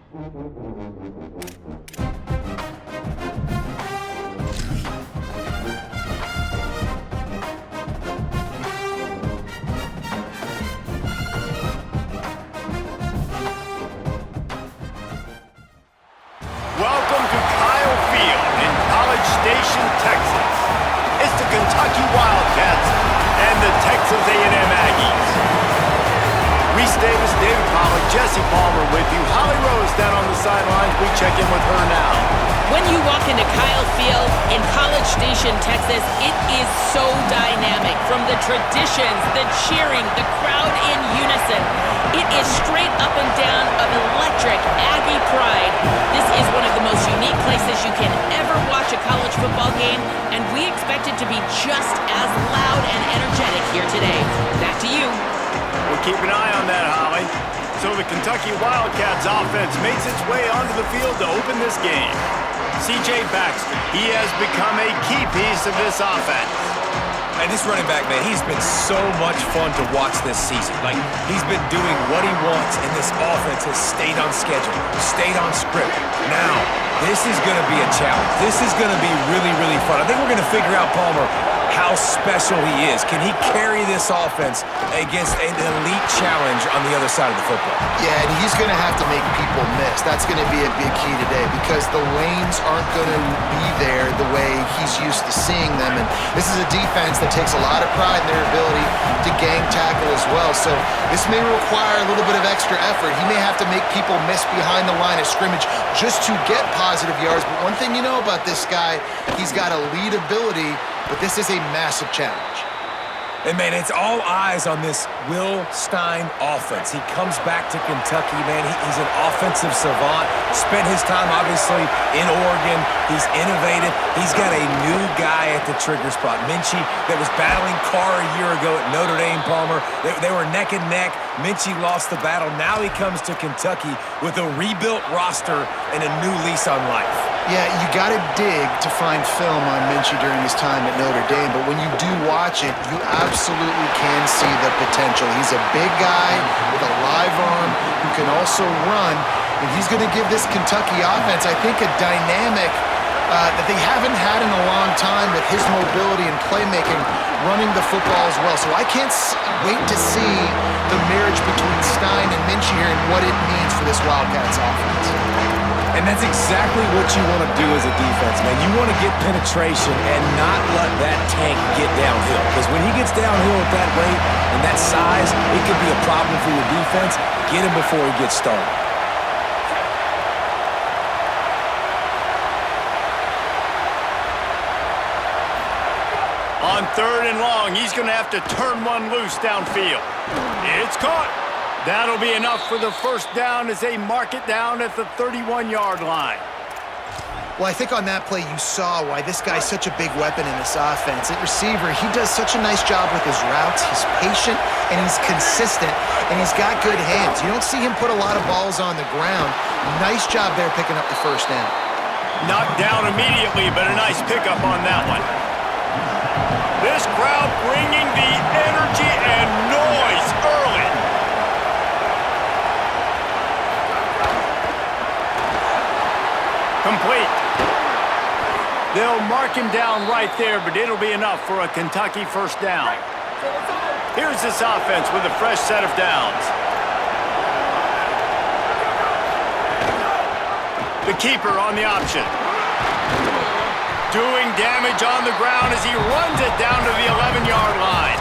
Welcome to Kyle Field in College Station, Texas. It's the Kentucky Wildcats and the Texas A&M Aggies. Reese Davis, David Pollack, Jesse Palmer with you. Holly Rose down on the sidelines. We check in with her now. When you walk into Kyle Field in College Station, Texas, it is so dynamic. From the traditions, the cheering, the crowd in unison. It is straight up and down of electric Aggie pride. This is one of the most unique places you can ever watch a college football game, and we expect it to be just as loud and energetic here today. Back to you. We'll keep an eye on that, Holly. So the Kentucky Wildcats offense makes its way onto the field to open this game. C.J. Baxter, he has become a key piece of this offense. And this running back, man, he's been so much fun to watch this season. Like, he's been doing what he wants, and this offense has stayed on schedule, stayed on script. Now, this is going to be a challenge. This is going to be really, really fun. I think we're going to figure out, Palmer, how special he is. Can he carry this offense against an elite challenge on the other side of the football? Yeah, and he's going to have to make people miss. That's going to be a big key today because the lanes aren't going to be there the way he's used to seeing them. And this is a defense that takes a lot of pride in their ability to gang tackle as well. So this may require a little bit of extra effort. He may have to make people miss behind the line of scrimmage just to get positive yards. But one thing you know about this guy, he's got elite ability, but this is a massive challenge. And, man, it's all eyes on this Will Stein offense. He comes back to Kentucky, man. He's an offensive savant. Spent his time, obviously, in Oregon. He's innovative. He's got a new guy at the trigger spot. Minchie, that was battling Carr a year ago at Notre Dame, Palmer. They were neck and neck. Minchie lost the battle. Now he comes to Kentucky with a rebuilt roster and a new lease on life. Yeah, you got to dig to find film on Minchie during his time at Notre Dame, but when you do watch it, you absolutely can see the potential. He's a big guy with a live arm who can also run, and he's going to give this Kentucky offense, I think, a dynamic that they haven't had in a long time with his mobility and playmaking, running the football as well. So I can't wait to see the marriage between Stein and Minchie here and what it means for this Wildcats offense. And that's exactly what you want to do as a defense, man. You want to get penetration and not let that tank get downhill. Because when he gets downhill at that rate and that size, it could be a problem for your defense. Get him before he gets started. On 3rd and long, he's going to have to turn one loose downfield. It's caught. That'll be enough for the first down as they mark it down at the 31-yard line. Well, I think on that play you saw why this guy's such a big weapon in this offense. At receiver, he does such a nice job with his routes. He's patient, and he's consistent, and he's got good hands. You don't see him put a lot of balls on the ground. Nice job there picking up the first down. Knocked down immediately, but a nice pickup on that one. This crowd bringing the energy and noise early. Complete. They'll mark him down right there, but it'll be enough for a Kentucky first down. Here's this offense with a fresh set of downs. The keeper on the option. Doing damage on the ground as he runs it down to the 11-yard line.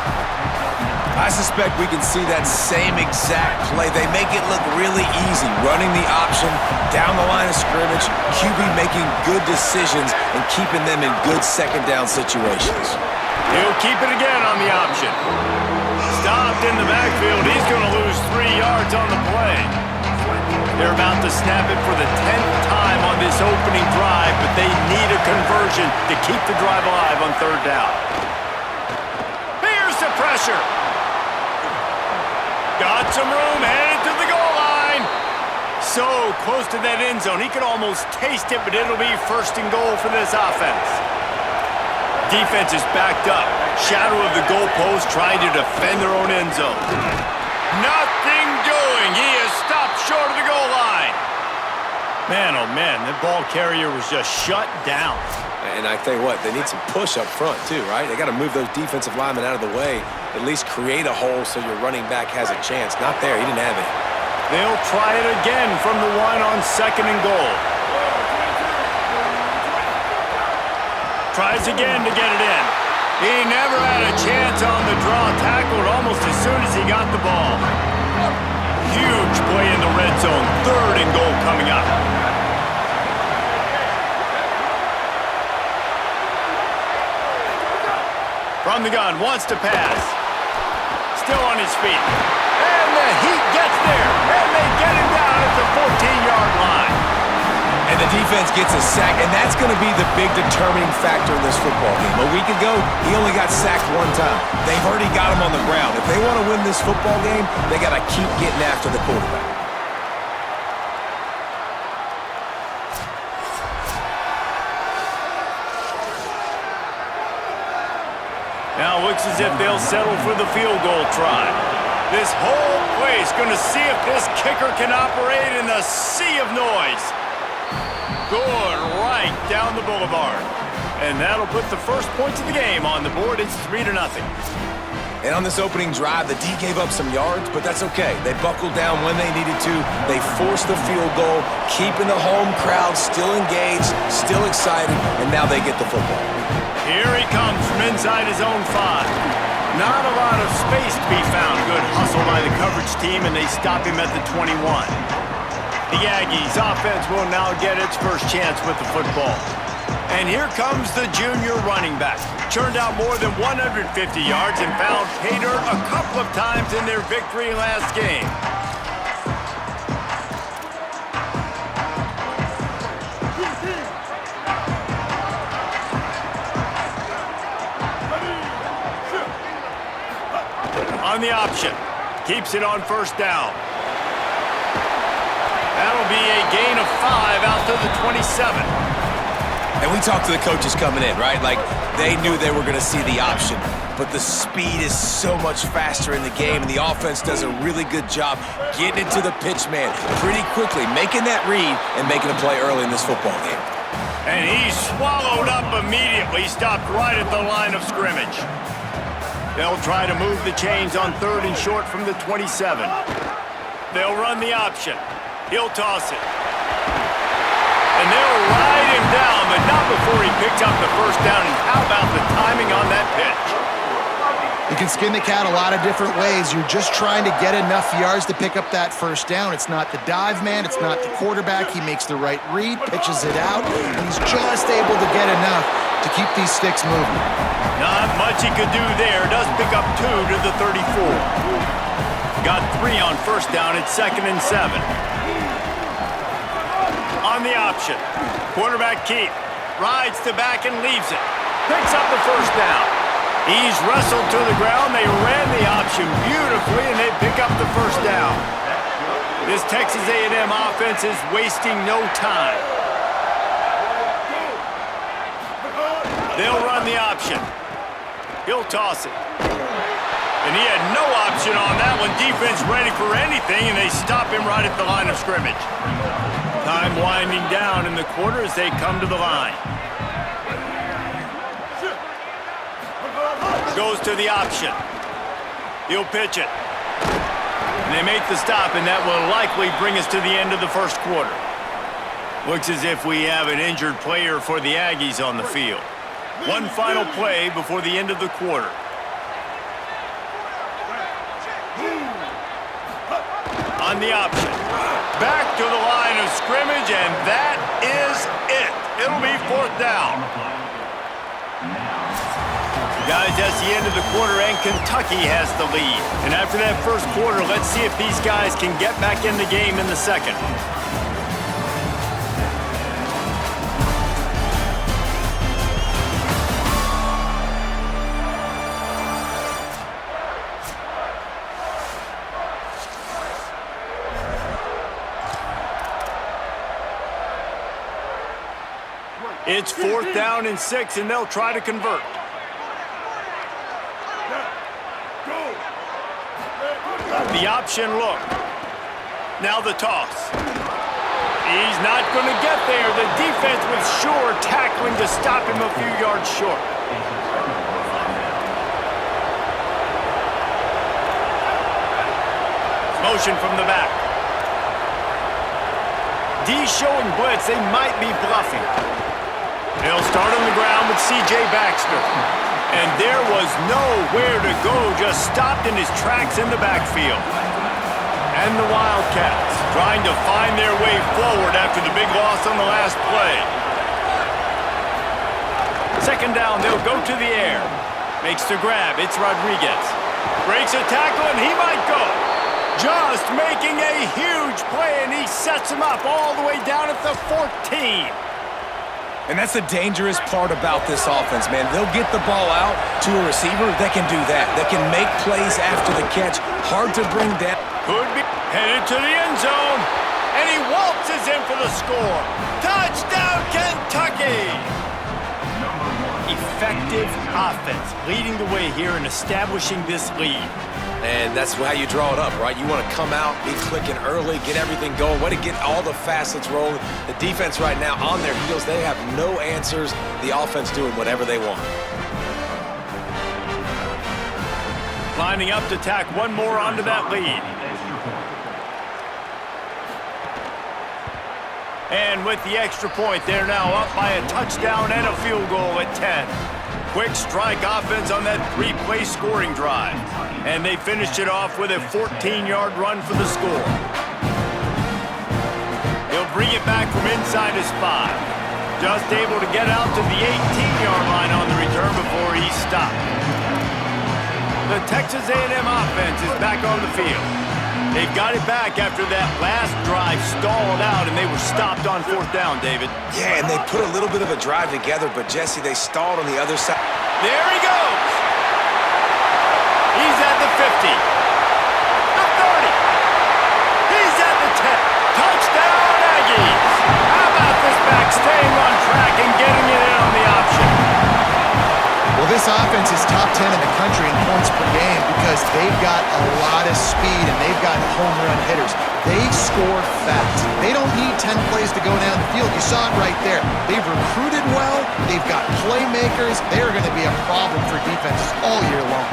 I suspect we can see that same exact play. They make it look really easy, running the option down the line of scrimmage, QB making good decisions and keeping them in good second down situations. He'll keep it again on the option. Stopped in the backfield. He's going to lose 3 yards on the play. They're about to snap it for the 10th time on this opening drive, but they need a conversion to keep the drive alive on 3rd down. Here's the pressure. Got some room, headed to the goal line. So close to that end zone. He could almost taste it, but it'll be 1st and goal for this offense. Defense is backed up. Shadow of the goalpost trying to defend their own end zone. Nothing doing. He is stopped short of the goal line. Man, oh man, that ball carrier was just shut down. And I tell you what, they need some push up front too, right? They got to move those defensive linemen out of the way, at least create a hole so your running back has a chance. Not there, he didn't have any. They'll try it again from the one on 2nd and goal. Tries again to get it in. He never had a chance on the draw, tackled almost as soon as he got the ball. Huge play in the red zone, 3rd and goal coming up. From the gun, wants to pass. Still on his feet. And the heat gets there. And they get him down at the 14-yard line. And the defense gets a sack, and that's going to be the big determining factor in this football game. A week ago, he only got sacked 1 time. They've already got him on the ground. If they want to win this football game, they got to keep getting after the quarterback. Now it looks as if they'll settle for the field goal try. This whole place going to see if this kicker can operate in the sea of noise. Good right down the boulevard. And that'll put the first points of the game on the board. It's 3-0. And on this opening drive, the D gave up some yards, but that's okay. They buckled down when they needed to. They forced the field goal, keeping the home crowd still engaged, still excited, and now they get the football. Here he comes from inside his own 5. Not a lot of space to be found. Good hustle by the coverage team, and they stop him at the 21. The Aggies offense will now get its first chance with the football. And here comes the junior running back. Churned out more than 150 yards and found pay dirt a couple of times in their victory last game. On the option. Keeps it on 1st down. That'll be a gain of 5 out to the 27. And we talked to the coaches coming in, right? Like, they knew they were going to see the option. But the speed is so much faster in the game, and the offense does a really good job getting it to the pitch man pretty quickly, making that read and making a play early in this football game. And he's swallowed up immediately, stopped right at the line of scrimmage. They'll try to move the chains on 3rd and short from the 27. They'll run the option. He'll toss it. And they'll ride him down, but not before he picks up the 1st down. And how about the timing on that pitch? You can skin the cat a lot of different ways. You're just trying to get enough yards to pick up that 1st down. It's not the dive man. It's not the quarterback. He makes the right read, pitches it out, and he's just able to get enough to keep these sticks moving. Not much he could do there. Does pick up 2 to the 34. Got 3 on 1st down at 2nd and 7. On the option. Quarterback keep. Rides to back and leaves it. Picks up the 1st down. He's wrestled to the ground. They ran the option beautifully, and they pick up the 1st down. This Texas A&M offense is wasting no time. They'll run the option. He'll toss it. And he had no option on that one. Defense ready for anything, and they stop him right at the line of scrimmage. Time winding down in the quarter as they come to the line. Goes to the option. He'll pitch it. And they make the stop, and that will likely bring us to the end of the 1st quarter. Looks as if we have an injured player for the Aggies on the field. One final play before the end of the quarter. On the option. Back to the line of scrimmage, and that is it. It'll be 4th down. Guys, that's the end of the quarter, and Kentucky has the lead. And after that 1st quarter, let's see if these guys can get back in the game in the 2nd. It's 4th down and 6, and they'll try to convert. The option look. Now the toss. He's He's not going to get there. The defense was sure tackling to stop him a few yards short. Motion from the back. D showing blitz. They might be bluffing. They'll start on the ground with C.J. Baxter. And there was nowhere to go, just stopped in his tracks in the backfield. And the Wildcats trying to find their way forward after the big loss on the last play. Second down, they'll go to the air. Makes the grab, it's Rodriguez. Breaks a tackle, and he might go. Just making a huge play, and he sets him up all the way down at the 14. And that's the dangerous part about this offense, man. They'll get the ball out to a receiver. They can do that. They can make plays after the catch. Hard to bring down. Could be headed to the end zone. And he waltzes in for the score. Touchdown, Kentucky! Effective offense leading the way here and establishing this lead. And that's how you draw it up, right? You want to come out, be clicking early, get everything going, way to get all the facets rolling. The defense right now on their heels, they have no answers. The offense doing whatever they want. Lining up to tack one more onto that lead. And with the extra point, they're now up by a touchdown and a field goal at 10. Quick strike offense on that three-play scoring drive. And they finished it off with a 14-yard run for the score. He'll bring it back from inside his 5. Just able to get out to the 18-yard line on the return before he's stopped. The Texas A&M offense is back on the field. They've got it back after that last drive stalled out, and they were stopped on fourth down, David. Yeah, and they put a little bit of a drive together, but, Jesse, they stalled on the other side. There he goes. He's at the 50. The 30. He's at the 10. Touchdown, Aggies. How about this back staying on track and getting it in on the option? Well, this offense is top 10 in the country in points per game because they've got a lot of speed and they've got home run hitters. They score fast. They don't need 10 plays to go down the field. You saw it right there. They've recruited well. They've got playmakers. They're going to be a problem for defenses all year long.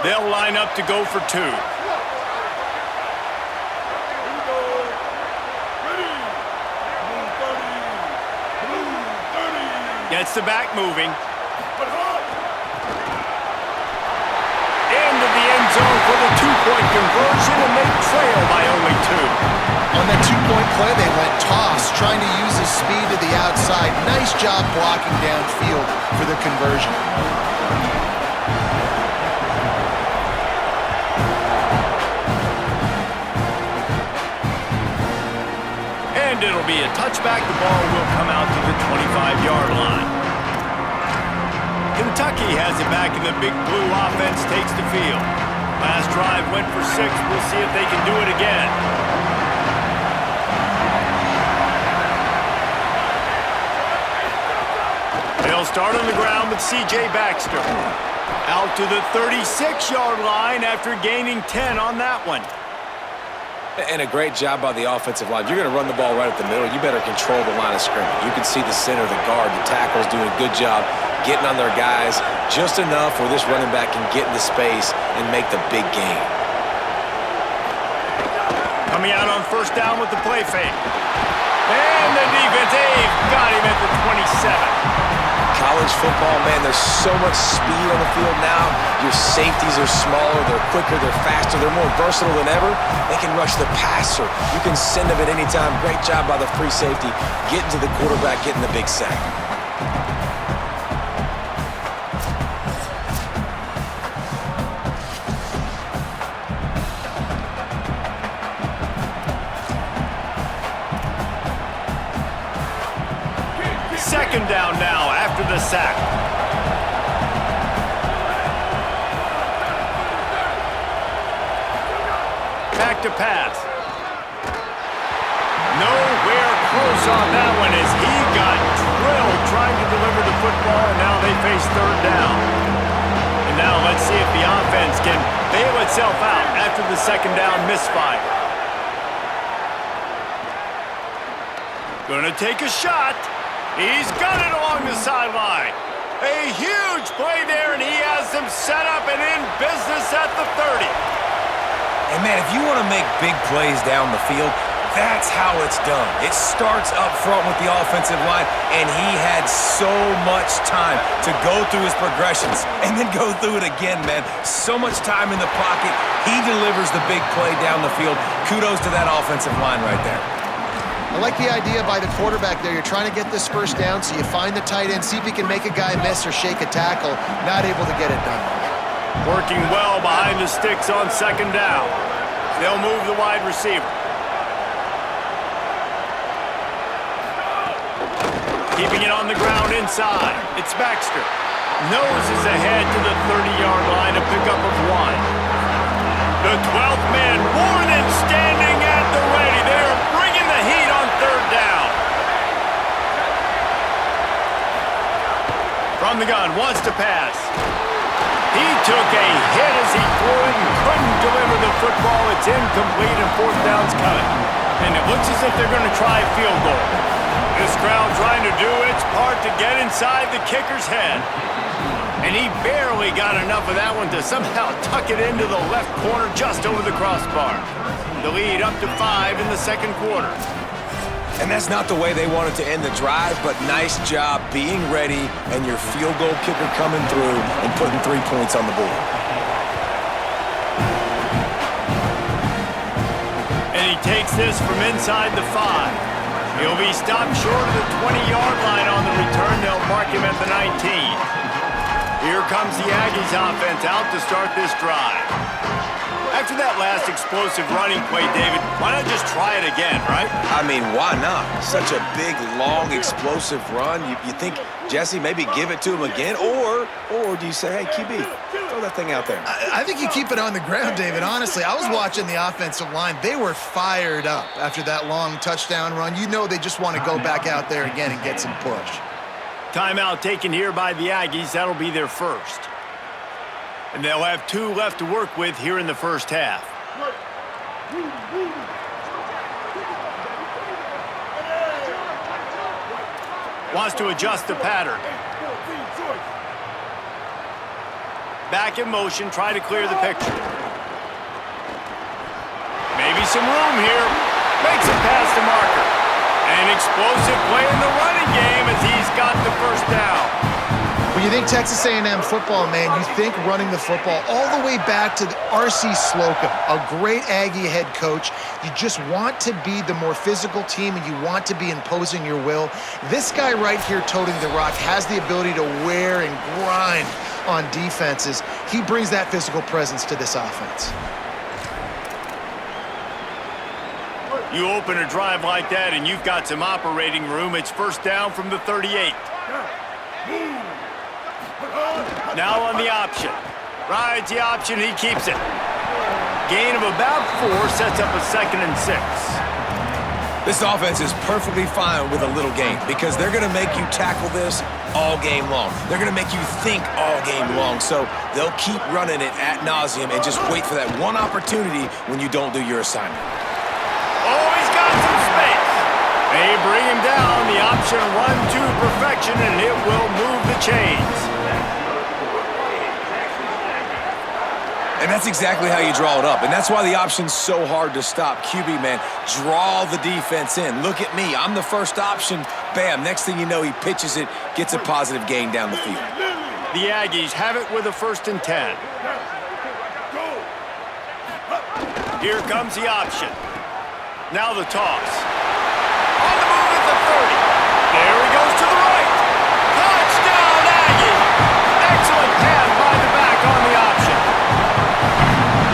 They'll line up to go for 2. Gets the back moving. Into the end zone for the 2-point conversion, and they trail by only 2. On that 2-point play, they went toss, trying to use his speed to the outside. Nice job blocking downfield for the conversion. And it'll be a touchback. The ball will come out to the 25-yard line. Kentucky has it back, and the big blue offense takes the field. Last drive went for 6. We'll see if they can do it again. They'll start on the ground with C.J. Baxter. Out to the 36-yard line after gaining 10 on that one. And a great job by the offensive line. You're going to run the ball right at the middle. You better control the line of scrimmage. You can see the center, the guard, the tackles doing a good job getting on their guys just enough where this running back can get into space and make the big game. Coming out on first down with the play fake. And the defense, they've got him at the 27. College football, man, there's so much speed on the field now. Your safeties are smaller, they're quicker, they're faster, they're more versatile than ever. They can rush the passer. You can send them at any time. Great job by the free safety, getting to the quarterback, getting the big sack. Second down now after the sack. Back to pass. saw that one as he got drilled trying to deliver the football, and now they face third down. And now let's see if the offense can bail itself out after the second down misfire. Gonna take a shot. He's got it along the sideline. A huge play there, and he has them set up and in business at the 30. And, man, if you want to make big plays down the field, that's how it's done. It starts up front with the offensive line, and he had so much time to go through his progressions and then go through it again, man. So much time in the pocket. He delivers the big play down the field. Kudos to that offensive line right there. I like the idea by the quarterback there. You're trying to get this first down, so you find the tight end, see if he can make a guy miss or shake a tackle. Not able to get it done. Working well behind the sticks on second down. They'll move the wide receiver. Keeping it on the ground inside. It's Baxter. Noses ahead to the 30-yard line, a pickup of 1. The 12th man, Warren, standing at the ready. They are bringing the heat on third down. From the gun, wants to pass. He took a hit as he threw it and couldn't deliver the football. It's incomplete and fourth down's coming. And it looks as if they're going to try a field goal. This crowd trying to do its part to get inside the kicker's head. And he barely got enough of that one to somehow tuck it into the left corner just over the crossbar. The lead up to 5 in the second quarter. And that's not the way they wanted to end the drive, but nice job being ready and your field goal kicker coming through and putting 3 points on the board. And he takes this from inside the 5. He'll be stopped short of the 20-yard line on the return. They'll mark him at the 19. Here comes the Aggies offense out to start this drive. After that last explosive running play, David, why not just try it again, right? I mean, why not? Such a big, long, explosive run. You think, Jesse, maybe give it to him again? Or do you say, hey, QB, throw that thing out there? I think you keep it on the ground, David. Honestly, I was watching the offensive line. They were fired up after that long touchdown run. You know they just want to go back out there again and get some push. Timeout taken here by the Aggies. That'll be their first. And they'll have 2 left to work with here in the first half. Wants to adjust the pattern. Back in motion, try to clear the picture. Maybe some room here. Makes it past the marker. An explosive play in the running game as he's got the first down. When you think Texas A&M football, man, you think running the football all the way back to R.C. Slocum, a great Aggie head coach. You just want to be the more physical team, and you want to be imposing your will. This guy right here toting the rock has the ability to wear and grind on defenses. He brings that physical presence to this offense. You open a drive like that, and you've got some operating room. It's first down from the 38. Now on the option. Rides the option, he keeps it. Gain of about 4 sets up a 2nd and 6. This offense is perfectly fine with a little game because they're going to make you tackle this all game long. They're going to make you think all game long. So they'll keep running it ad nauseum and just wait for that one opportunity when you don't do your assignment. Oh, he's got some space. They bring him down. The option run to perfection, and it will move the chains. And that's exactly how you draw it up. And that's why the option's so hard to stop. QB, man, draw the defense in. Look at me. I'm the first option. Bam. Next thing you know, he pitches it, gets a positive gain down the field. The Aggies have it with a 1st and 10. Here comes the option. Now the toss. On the move at the 30. There he goes to the right. Touchdown, Aggie. Excellent pass by the back on the option.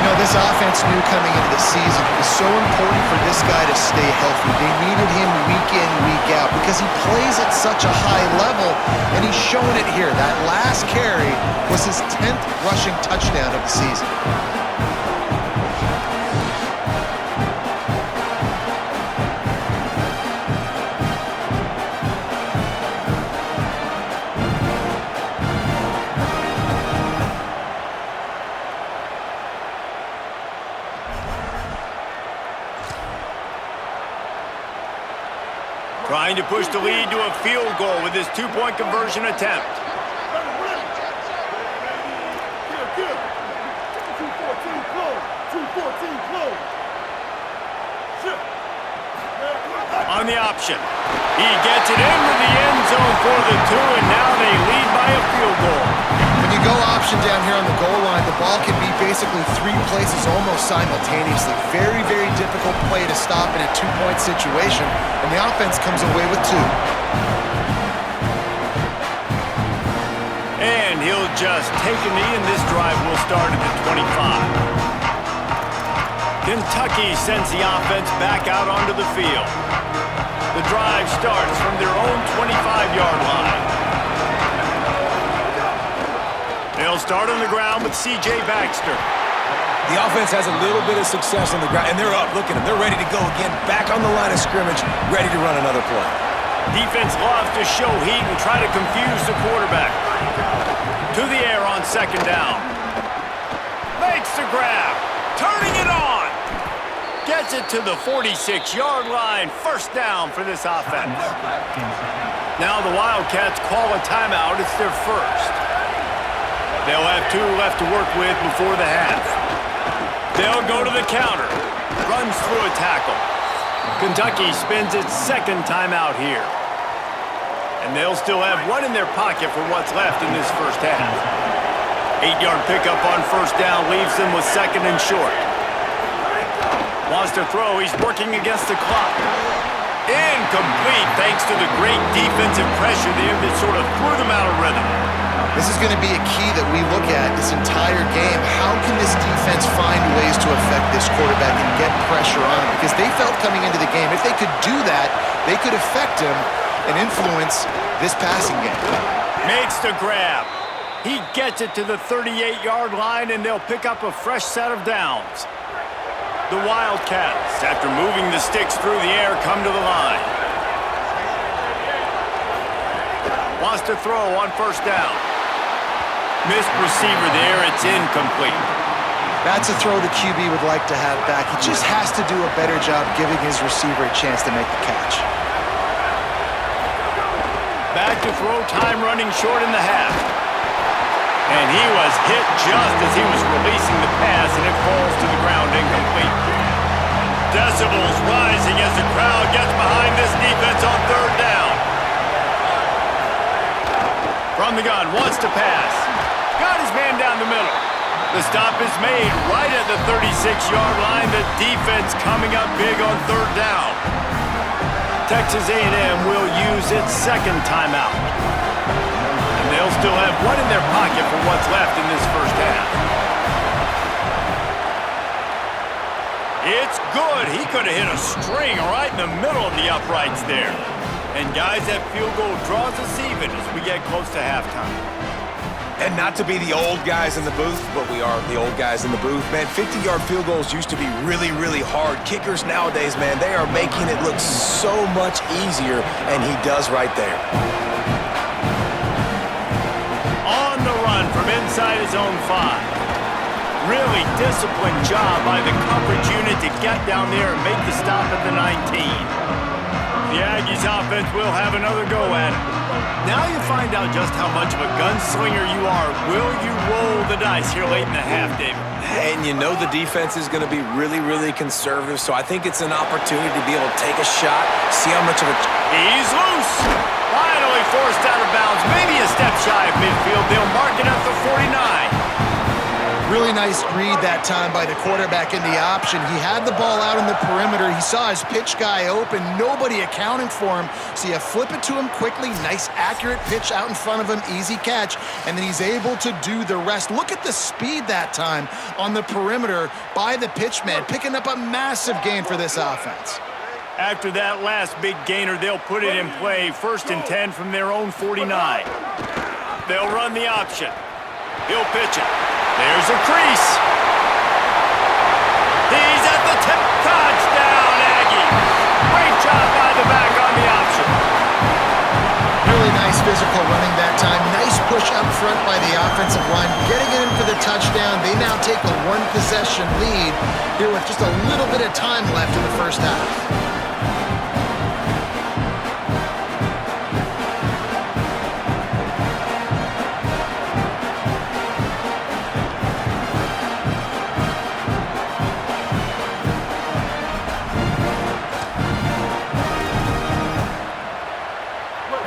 You know, this offense knew coming into the season it was so important for this guy to stay healthy. They needed him week in, week out because he plays at such a high level, and he's showing it here. That last carry was his 10th rushing touchdown of the season. Trying to push the lead to a field goal with his two-point conversion attempt. On the option. He gets it into the end zone for the two, and now they lead by a field goal. When you go option down here on the goal line, the ball can be basically 3 places almost simultaneously. Very, very difficult play to stop in a two-point situation, and the offense comes away with 2. And he'll just take a knee, and this drive will start at the 25. Kentucky sends the offense back out onto the field. The drive starts from their own 25-yard line. They'll start on the ground with C.J. Baxter. The offense has a little bit of success on the ground, and they're up. Look at them. They're ready to go again. Back on the line of scrimmage, ready to run another play. Defense loves to show heat and try to confuse the quarterback. To the air on second down. Makes the grab. Turning it on. Gets it to the 46-yard line. First down for this offense. Now the Wildcats call a timeout. It's their first. They'll have 2 left to work with before the half. They'll go to the counter. Runs through a tackle. Kentucky spends its second timeout here. And they'll still have 1 in their pocket for what's left in this first half. 8-yard pickup on first down leaves them with second and short. Wants to throw. He's working against the clock. Incomplete thanks to the great defensive pressure there that sort of threw them out of rhythm. This is going to be a key that we look at this entire game. How can this defense find ways to affect this quarterback and get pressure on him? Because they felt coming into the game, if they could do that, they could affect him and influence this passing game. Makes the grab. He gets it to the 38-yard line, and they'll pick up a fresh set of downs. The Wildcats, after moving the sticks through the air, come to the line. Wants to throw on first down. Missed receiver there. It's incomplete. That's a throw the QB would like to have back. He just has to do a better job giving his receiver a chance to make the catch. Back to throw, time running short in the half. And he was hit just as he was releasing the pass, and it falls to the ground incomplete. Decibels rising as the crowd gets behind this defense on third down. From the gun, wants to pass. Got his man down the middle. The stop is made right at the 36-yard line. The defense coming up big on third down. Texas A&M will use its second timeout. And they'll still have 1 in their pocket for what's left in this first half. It's good. He could have hit a string right in the middle of the uprights there. And guys, that field goal draws us even as we get close to halftime. And not to be the old guys in the booth, but we are the old guys in the booth. Man, 50-yard field goals used to be really, really hard. Kickers nowadays, man, they are making it look so much easier, and he does right there. On the run from inside his own 5. Really disciplined job by the coverage unit to get down there and make the stop at the 19. The Aggies offense will have another go at it. Now you find out just how much of a gunslinger you are. Will you roll the dice here late in the half, David? And you know the defense is going to be really, really conservative, so I think it's an opportunity to be able to take a shot, see how much of a... He's loose. Finally forced out of bounds. Maybe a step shy of midfield. They'll mark it at the 49. Really nice read that time by the quarterback in the option. He had the ball out in the perimeter. He saw his pitch guy open, nobody accounting for him. So you flip it to him quickly, nice accurate pitch out in front of him, easy catch, and then he's able to do the rest. Look at the speed that time on the perimeter by the pitchman, picking up a massive gain for this offense. After that last big gainer, they'll put it in play. 1st and 10 from their own 49. They'll run the option. He'll pitch it. There's a crease. He's at the tip. Touchdown, Aggie. Great job by the back on the option. Really nice physical running that time. Nice push up front by the offensive line. Getting in for the touchdown. They now take a 1-possession lead here with just a little bit of time left in the first half.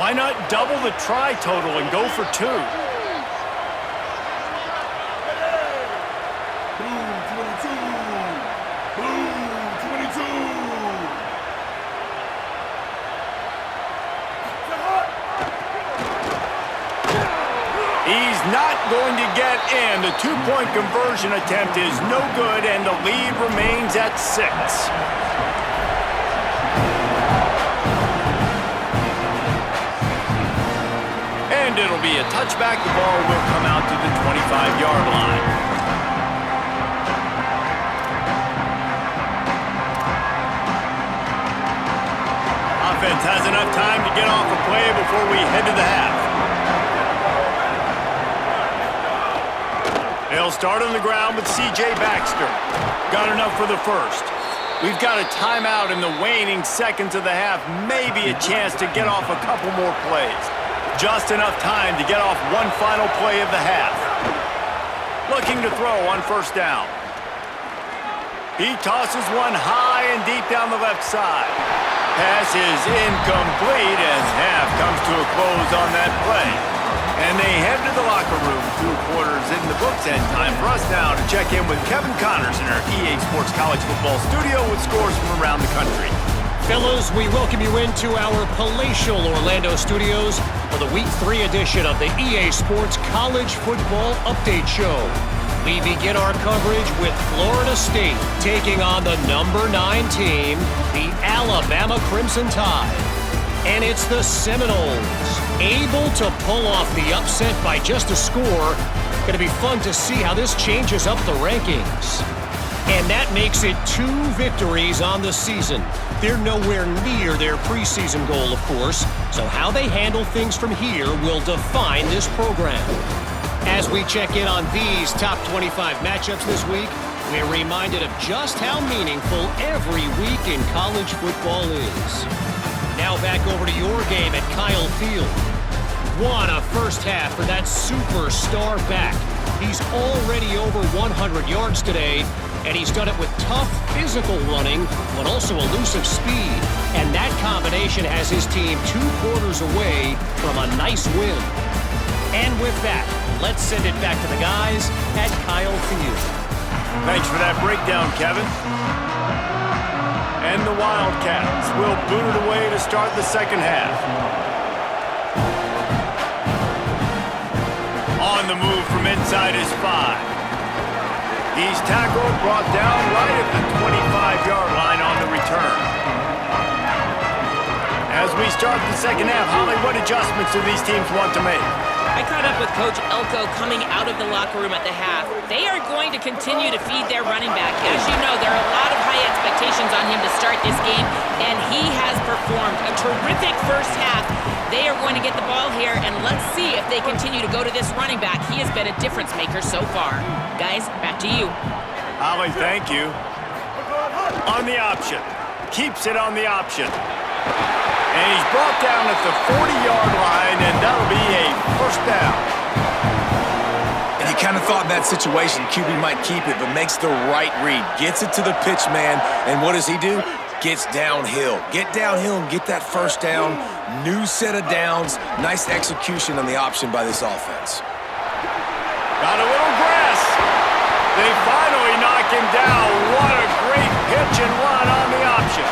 Why not double the try total and go for 2? He's not going to get in. The two-point conversion attempt is no good, and the lead remains at 6. And it'll be a touchback. The ball will come out to the 25-yard line. Offense has enough time to get off a play before we head to the half. They'll start on the ground with C.J. Baxter. Got enough for the first. We've got a timeout in the waning seconds of the half. Maybe a chance to get off a couple more plays. Just enough time to get off one final play of the half. Looking to throw on first down. He tosses one high and deep down the left side. Pass is incomplete as half comes to a close on that play. And they head to the locker room. 2 quarters in the books, and time for us now to check in with Kevin Connors in our EA Sports College Football studio with scores from around the country. Fellas, we welcome you into our palatial Orlando studios for the Week 3 edition of the EA Sports College Football Update Show. We begin our coverage with Florida State taking on the number 9 team, the Alabama Crimson Tide. And it's the Seminoles, able to pull off the upset by just a score. Going to be fun to see how this changes up the rankings. And that makes it 2 victories on the season. They're nowhere near their preseason goal, of course, so how they handle things from here will define this program. As we check in on these top 25 matchups this week, we're reminded of just how meaningful every week in college football is. Now back over to your game at Kyle Field. What a first half for that superstar back. He's already over 100 yards today, and he's done it with tough physical running, but also elusive speed. And that combination has his team 2 quarters away from a nice win. And with that, let's send it back to the guys at Kyle Field. Thanks for that breakdown, Kevin. And the Wildcats will boot it away to start the second half. On the move from inside his 5. He's tackled, brought down right at the 25-yard line on the return. As we start the second half, Holly, what adjustments do these teams want to make? I caught up with Coach Elko coming out of the locker room at the half. They are going to continue to feed their running back. As you know, there are a lot of high expectations on him to start this game, and he has performed a terrific first half. They are going to get the ball here, and let's see if they continue to go to this running back. He has been a difference maker so far. Guys, back to you. Holly, thank you. On the option. Keeps it on the option. And he's brought down at the 40-yard line, and that'll be a first down. And you kind of thought in that situation QB might keep it, but makes the right read. Gets it to the pitch man, and what does he do? Gets downhill. Get downhill and get that first down. New set of downs. Nice execution on the option by this offense. Got a little grass. They finally knock him down. What a great pitch and run on the option.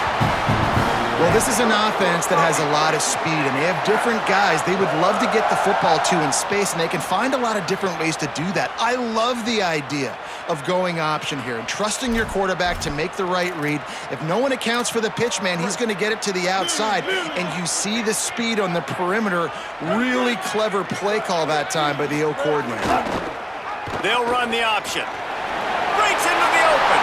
Well, this is an offense that has a lot of speed, and they have different guys they would love to get the football to in space, and they can find a lot of different ways to do that. I love the idea of going option here and trusting your quarterback to make the right read. If no one accounts for the pitch man, he's going to get it to the outside, and you see the speed on the perimeter. Really clever play call that time by the O coordinator. They'll run the option. Breaks into the open.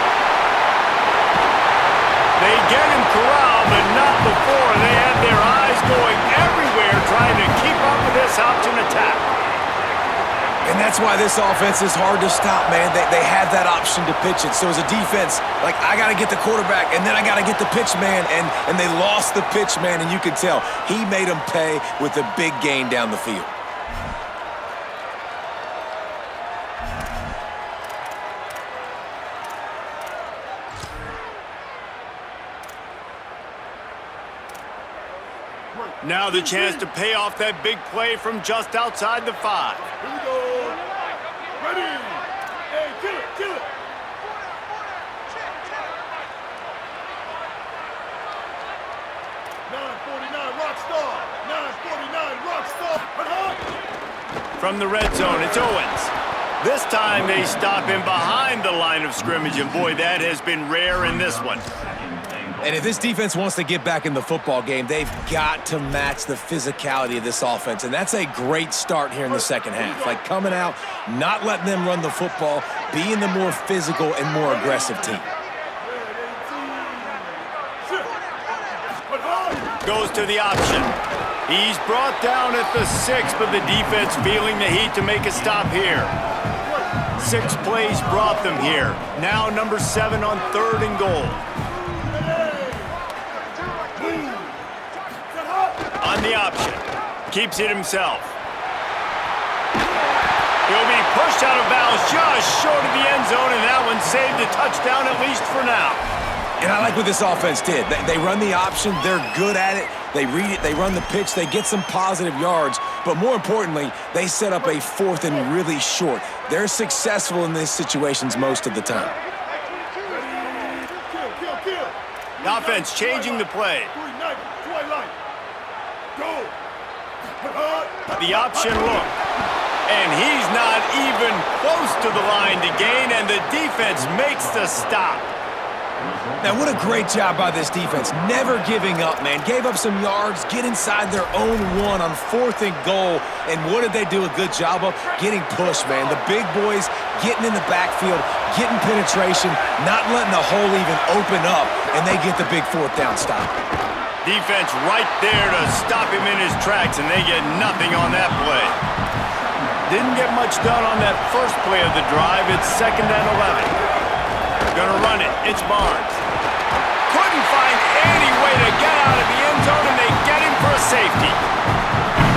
They get him corralled, but not before. They had their eyes going everywhere trying to keep up with this option attack. And that's why this offense is hard to stop, man. They have that option to pitch it. So as a defense, like, I got to get the quarterback, and then I got to get the pitch man, and they lost the pitch man, and you can tell. He made them pay with a big gain down the field. Now the chance to pay off that big play from just outside the 5. Here we go. Ready. Hey, kill it, kill it. Rockstar. 949 Rockstar. From the red zone, it's Owens. This time they stop him behind the line of scrimmage, and boy, that has been rare in this one. And if this defense wants to get back in the football game, they've got to match the physicality of this offense, and that's a great start here in the second half. Like coming out, not letting them run the football, being the more physical and more aggressive team. Goes to the option. He's brought down at the 6, but the defense feeling the heat to make a stop here. 6 plays brought them here. Now number 7 on 3rd and goal. On the option. Keeps it himself. He'll be pushed out of bounds just short of the end zone, and that one saved a touchdown at least for now. And I like what this offense did. They run the option. They're good at it. They read it. They run the pitch. They get some positive yards. But more importantly, they set up a 4th and really short. They're successful in these situations most of the time. The offense changing the play. The option look. And he's not even close to the line to gain, and the defense makes the stop. Now, what a great job by this defense. Never giving up, man. Gave up some yards, get inside their own 1 on 4th and goal. And what did they do a good job of? Getting pushed, man. The big boys getting in the backfield, getting penetration, not letting the hole even open up, and they get the big 4th down stop. Defense right there to stop him in his tracks, and they get nothing on that play. Didn't get much done on that first play of the drive. It's 2nd and 11. Gonna run it. It's Barnes. Couldn't find any way to get out of the end zone, and they get him for a safety.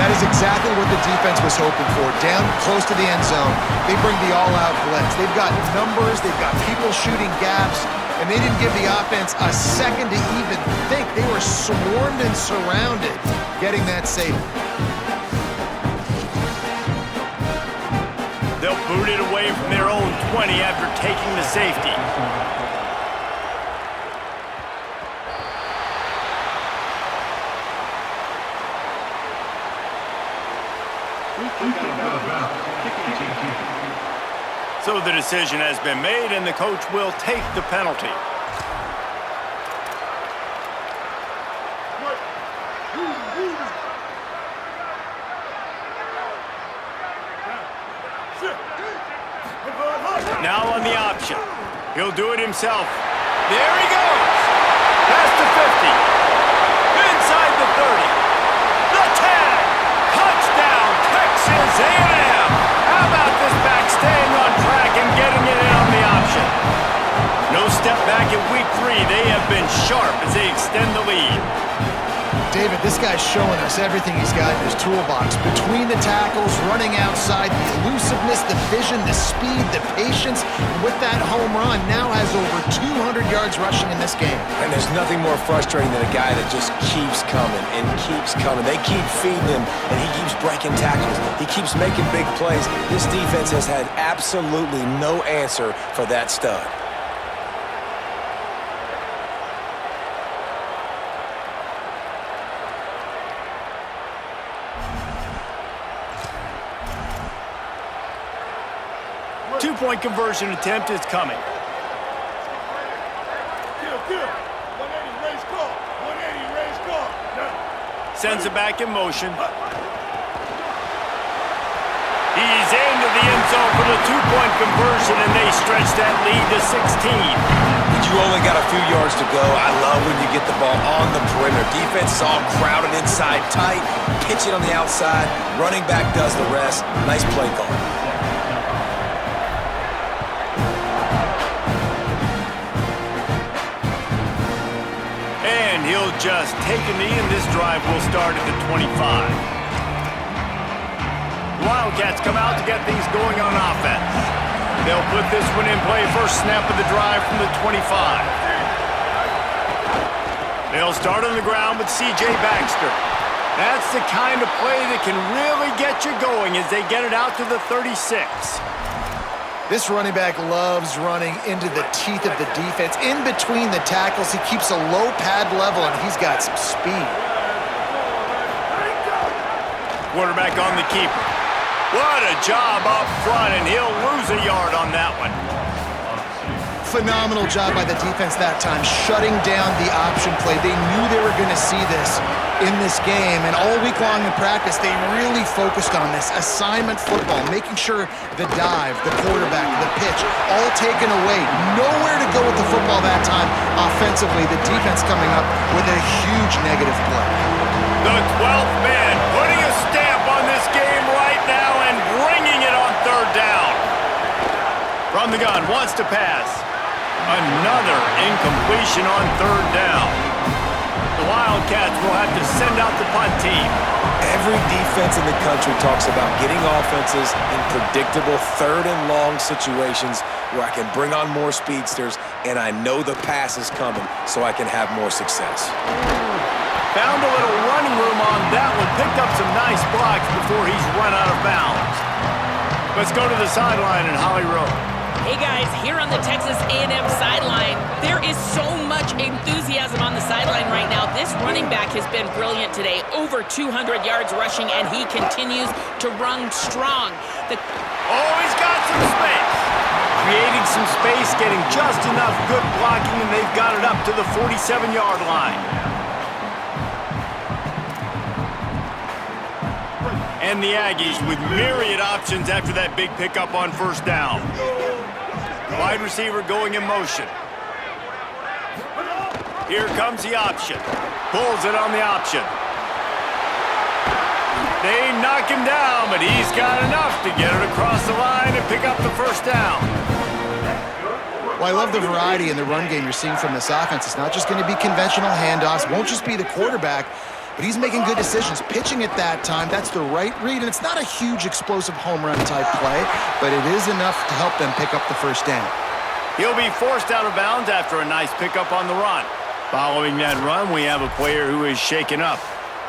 That is exactly what the defense was hoping for. Down close to the end zone, they bring the all-out blitz. They've got numbers, they've got people shooting gaps, and they didn't give the offense a second to even think. They were swarmed and surrounded, getting that safety. They'll boot it away from their own 20 after taking the safety. So the decision has been made, and the coach will take the penalty. Now on the option. He'll do it himself. There he goes. Past the 50. Inside the 30. The 10. Touchdown, Texas A&M. How about this back staying on track and getting it in on the option? No step back in week 3. They have been sharp as they extend the lead. David, this guy's showing us everything he's got in his toolbox. Between the tackles, running outside, the elusiveness, the vision, the speed, the patience. And with that home run, now has over 200 yards rushing in this game. And there's nothing more frustrating than a guy that just keeps coming and keeps coming. They keep feeding him, and he keeps breaking tackles. He keeps making big plays. This defense has had absolutely no answer for that stud. Two-point conversion attempt is coming. Kill. 180, raise call. 180, raise call. Now. Sends it back in motion. He's into the end zone for the 2-point conversion, and they stretch that lead to 16. You only got a few yards to go. I love when you get the ball on the perimeter. Defense is all crowded inside tight, pitch it on the outside, running back does the rest. Nice play call. And he'll just take a knee, and this drive will start at the 25. Wildcats come out to get things going on offense. They'll put this one in play first snap of the drive from the 25. They'll start on the ground with C.J. Baxter. That's the kind of play that can really get you going as they get it out to the 36. This running back loves running into the teeth of the defense. In between the tackles, he keeps a low pad level, and he's got some speed. Quarterback on the keeper. What a job up front, and he'll lose a yard on that one. Phenomenal job by the defense that time, shutting down the option play. They knew they were going to see this in this game, and all week long in practice, they really focused on this assignment football, making sure the dive, the quarterback, the pitch, all taken away. Nowhere to go with the football that time offensively. The defense coming up with a huge negative play. The 12th man putting a stamp on this game right now and bringing it on third down. From the gun, wants to pass. Another incompletion on third down. The Wildcats will have to send out the punt team. Every defense in the country talks about getting offenses in predictable third and long situations where I can bring on more speedsters and I know the pass is coming so I can have more success. Found a little running room on that one. Picked up some nice blocks before he's run out of bounds. Let's go to the sideline in Holly Rowe. Hey guys, here on the Texas A&M sideline, there is so much enthusiasm on the sideline right now. This running back has been brilliant today. Over 200 yards rushing, and he continues to run strong. Oh, he's got some space. Creating some space, getting just enough good blocking, and they've got it up to the 47-yard line. And the Aggies with myriad options after that big pickup on first down. Wide receiver going in motion. Here comes the option. Pulls it on the option. They knock him down, but he's got enough to get it across the line and pick up the first down. Well, I love the variety in the run game you're seeing from this offense. It's not just going to be conventional handoffs. Won't just be the quarterback, but he's making good decisions. Pitching at that time, that's the right read, and it's not a huge explosive home run type play, but it is enough to help them pick up the first down. He'll be forced out of bounds after a nice pickup on the run. Following that run, we have a player who is shaken up.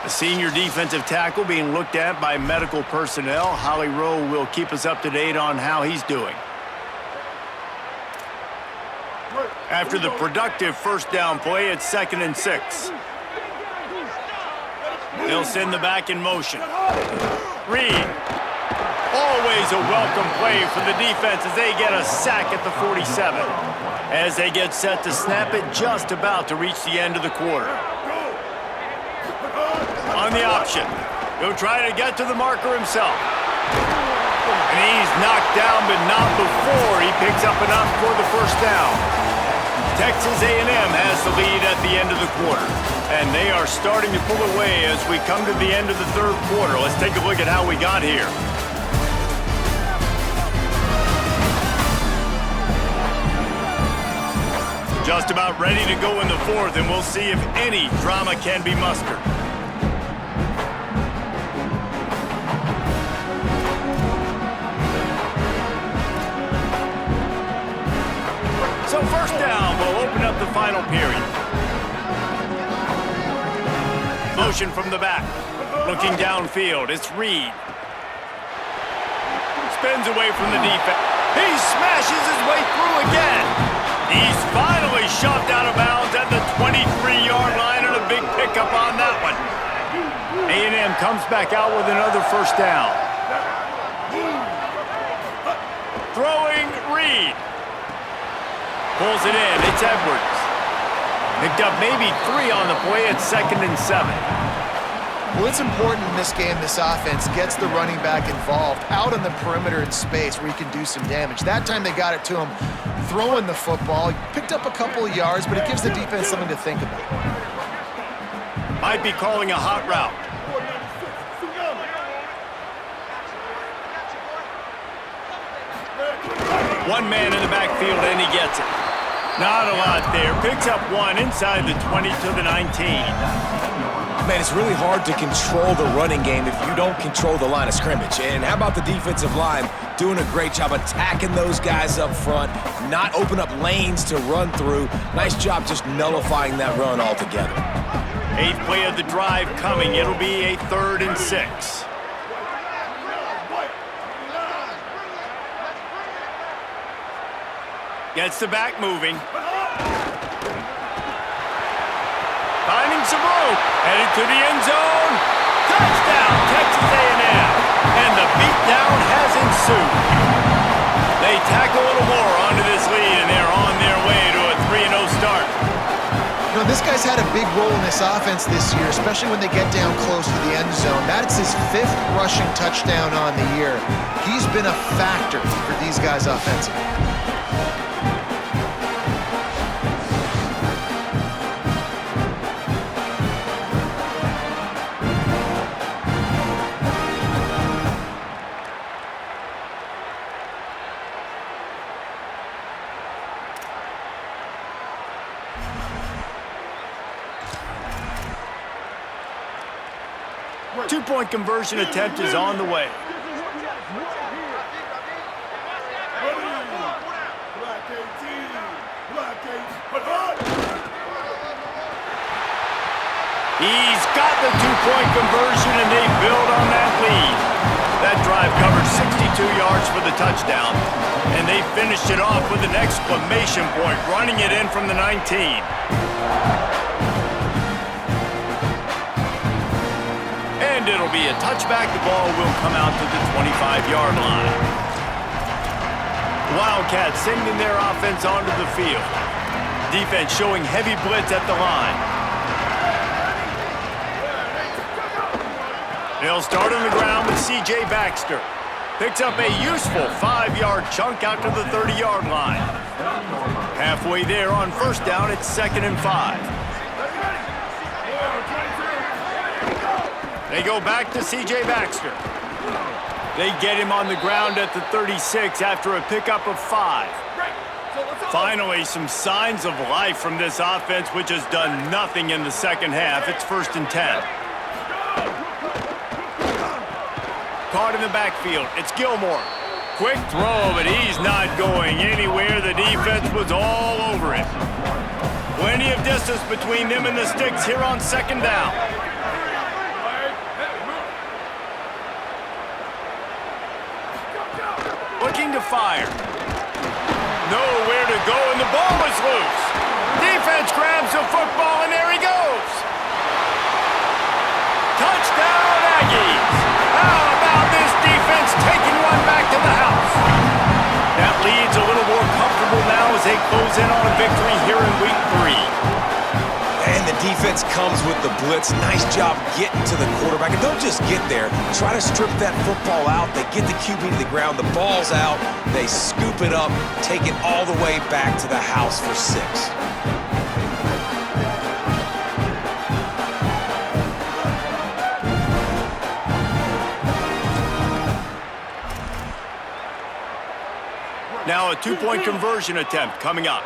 A senior defensive tackle being looked at by medical personnel. Holly Rowe will keep us up to date on how he's doing. After the productive first down play, it's 2nd and 6. They'll send the back in motion. Reed. Always a welcome play for the defense as they get a sack at the 47. As they get set to snap it, just about to reach the end of the quarter. On the option. He'll try to get to the marker himself. And he's knocked down, but not before he picks up enough for the first down. Texas A&M has the lead at the end of the quarter, and they are starting to pull away as we come to the end of the third quarter. Let's take a look at how we got here. Just about ready to go in the fourth, and we'll see if any drama can be mustered. So first down, we'll open up the final period. Motion from the back. Looking downfield, it's Reed. Spins away from the defense. He smashes his way through again. He's finally shoved out of bounds at the 23-yard line, and a big pickup on that one. A&M comes back out with another first down. Throwing Reed. Pulls it in. It's Edwards. Picked up maybe 3 on the play. It's 2nd and 7. Well, it's important in this game, this offense gets the running back involved out on the perimeter in space where he can do some damage. That time they got it to him throwing the football. He picked up a couple of yards, but it gives the defense something to think about. Might be calling a hot route. One man in the backfield, and he gets it. Not a lot there. Picks up 1 inside the 20 to the 19. Man, it's really hard to control the running game if you don't control the line of scrimmage. And how about the defensive line doing a great job attacking those guys up front, not open up lanes to run through. Nice job just nullifying that run altogether. Eighth play of the drive coming. It'll be a 3rd and 6. Gets the back moving. Finding some room. Headed to the end zone. Touchdown, Texas A&M. And the beatdown has ensued. They tack a little more onto this lead, and they're on their way to a 3-0 start. You know, this guy's had a big role in this offense this year, especially when they get down close to the end zone. That's his 5th rushing touchdown on the year. He's been a factor for these guys offensively. Two-point conversion attempt is on the way. He's got the two-point conversion, and they build on that lead. That drive covered 62 yards for the touchdown, and they finished it off with an exclamation point, running it in from the 19. And it'll be a touchback. The ball will come out to the 25-yard line. Wildcats sending their offense onto the field. Defense showing heavy blitz at the line. They'll start on the ground with C.J. Baxter. Picks up a useful 5-yard chunk out to the 30-yard line. Halfway there on first down, it's 2nd and 5. They go back to C.J. Baxter. They get him on the ground at the 36 after a pickup of 5. Finally, some signs of life from this offense, which has done nothing in the second half. It's 1st and 10. Caught in the backfield. It's Gilmore. Quick throw, but he's not going anywhere. The defense was all over him. Plenty of distance between them and the sticks here on 2nd down. Looking to fire. Nowhere to go, and the ball is loose. Defense grabs the football, and there he goes. Touchdown, Aggies. How about this defense taking one back to the house? That lead's a little more comfortable now as they close in on a victory here in week 3. And the defense comes with the blitz. Nice job getting to the quarterback. And don't just get there. Try to strip that football out. They get the QB to the ground. The ball's out. They scoop it up, take it all the way back to the house for 6. Now a 2-point conversion attempt coming up.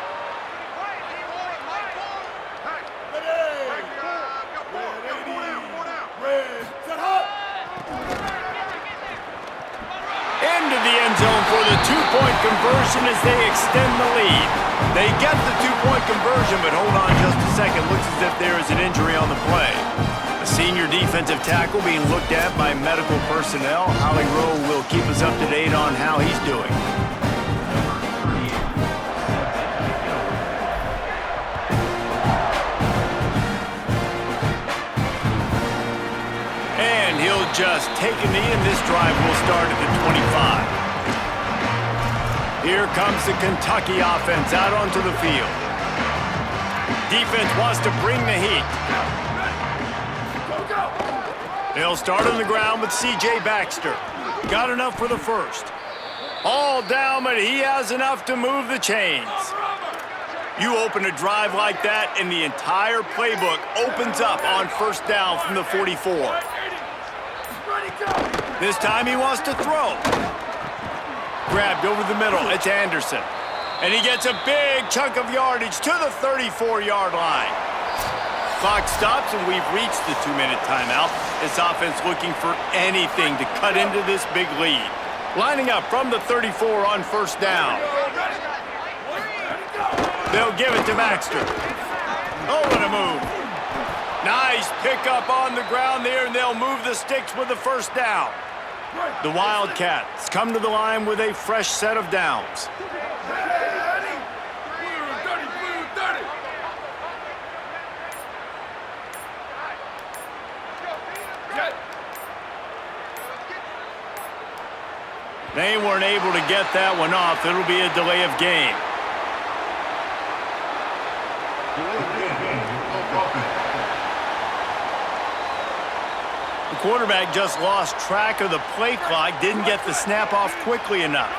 Into the end zone for the 2-point conversion as they extend the lead. They get the 2-point conversion, but hold on just a second. Looks as if there is an injury on the play. A senior defensive tackle being looked at by medical personnel. Holly Rowe will keep us up to date on how he's doing. And he'll just take a knee, and this drive will start at the 25. Here comes the Kentucky offense out onto the field. Defense wants to bring the heat. They'll start on the ground with C.J. Baxter. Got enough for the first. All down, but he has enough to move the chains. You open a drive like that, and the entire playbook opens up on first down from the 44. This time he wants to throw. Grabbed over the middle. It's Anderson. And he gets a big chunk of yardage to the 34-yard line. Clock stops, and we've reached the 2-minute timeout. This offense looking for anything to cut into this big lead. Lining up from the 34 on first down. They'll give it to Baxter. Oh, what a move. Nice pickup on the ground there, and they'll move the sticks with the first down. The Wildcats come to the line with a fresh set of downs. They weren't able to get that one off. It'll be a delay of game. The quarterback just lost track of the play clock, didn't get the snap off quickly enough.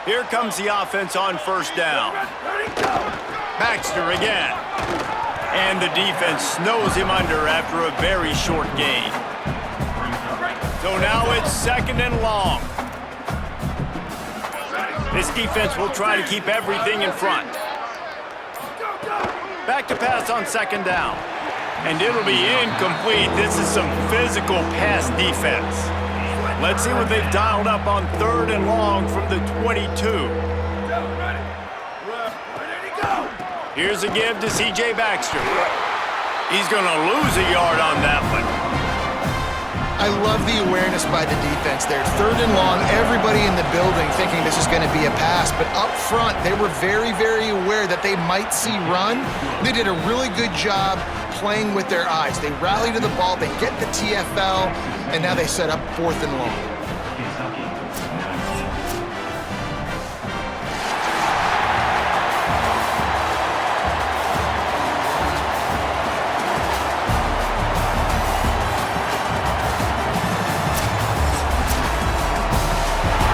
Here comes the offense on first down. Baxter again. And the defense snows him under after a very short gain. So now it's 2nd and long. This defense will try to keep everything in front. Back to pass on 2nd down. And it'll be incomplete. This is some physical pass defense. Let's see what they've dialed up on 3rd and long from the 22. Here's a give to C.J. Baxter. He's going to lose a yard on that one. I love the awareness by the defense there. 3rd and long, everybody in the building thinking this is going to be a pass, but up front, they were very, very aware that they might see run. They did a really good job playing with their eyes. They rally to the ball, they get the TFL, and now they set up 4th and long.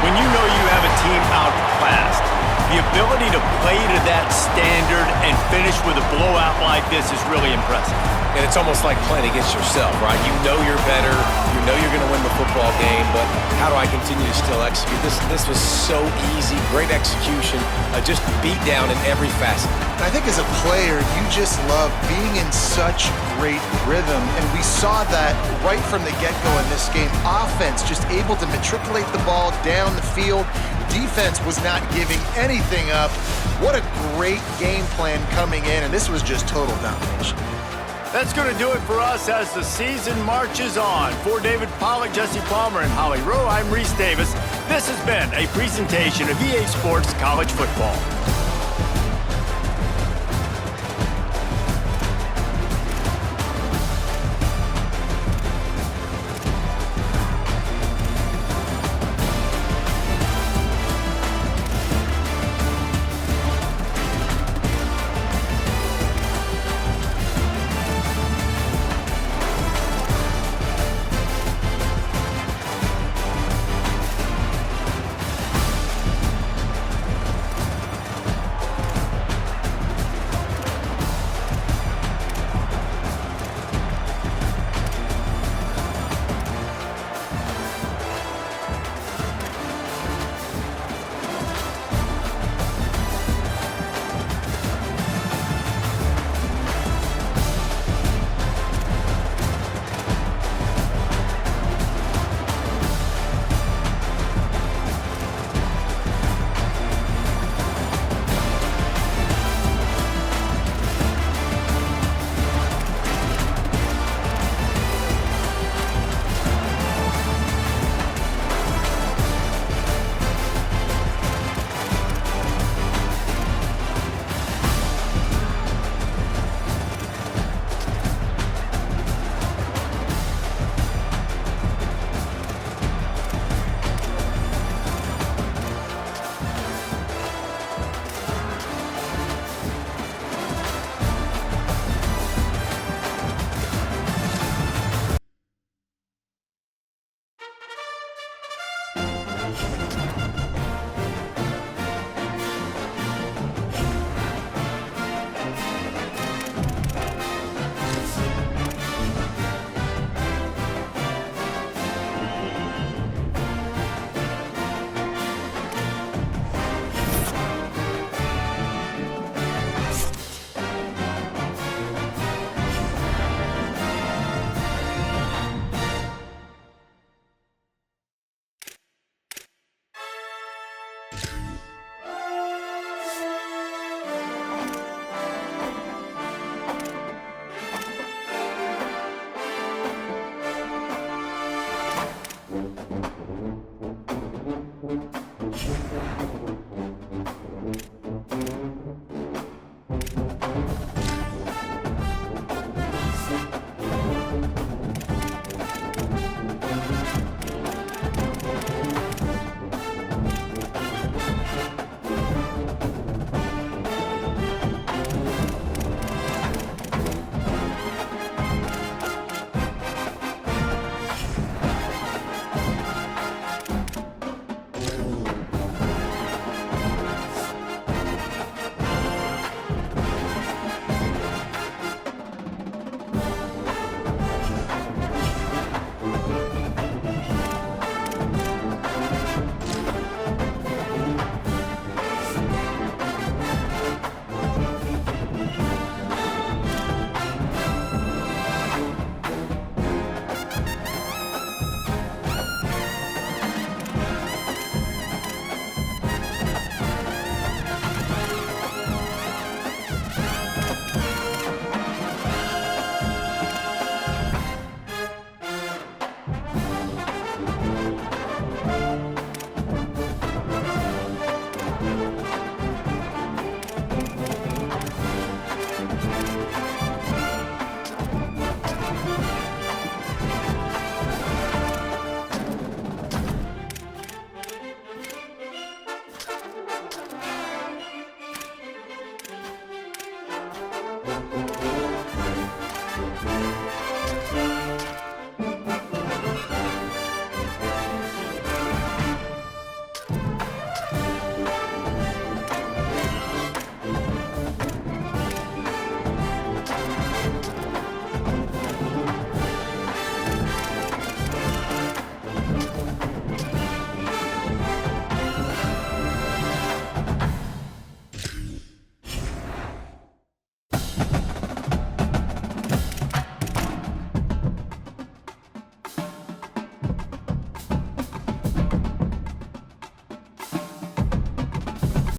When you know you have a team outclassed, the ability to play to that standard and finish with a blowout like this is really impressive. And it's almost like playing against yourself, right? You know you're better. You know you're going to win the football game, but how do I continue to still execute? This was so easy, great execution, just beat down in every facet. And I think as a player, you just love being in such great rhythm, and we saw that right from the get-go in this game. Offense just able to matriculate the ball down the field. Defense was not giving anything up. What a great game plan coming in, and this was just total domination. That's going to do it for us as the season marches on. For David Pollack, Jesse Palmer, and Holly Rowe, I'm Reese Davis. This has been a presentation of EA Sports College Football.